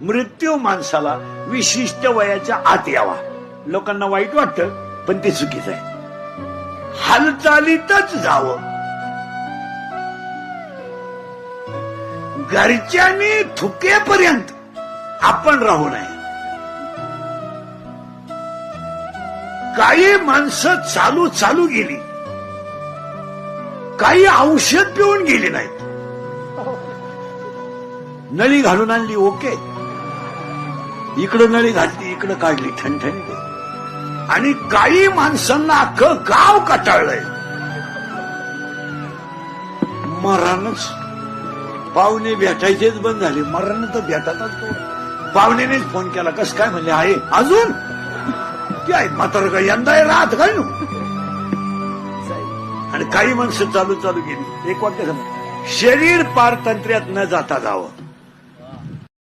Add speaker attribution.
Speaker 1: मृत्यू माणसाला विशिष्ट वयाच्या आत यावा. लोकांना वाईट वाटतं, पण ते चुकीचं आहे. हालचालीतच जावं. घरच्यांनी थुकेपर्यंत आपण राहू नये. काही माणसं चालू गेली, काही औषध पिऊन गेली नाहीत. नळी घालून आणली, ओके, इकडं नळी घातली, इकडं काढली, ठणठणीत. आणि काही माणसांना अख्खं गाव कटाळलंय. मरणच, पाहुणे भेटायचेच बंद झाले. मरण तर भेटातच तो. पाहुण्यानेच फोन केला, कसं काय म्हणले, आहे अजून ते आहेत म्हातारं का यंदा राहत काय. आणि काही माणसं चालू गेली. एक वाक्य समज, शरीर पारतंत्र्यात न जाता जावं.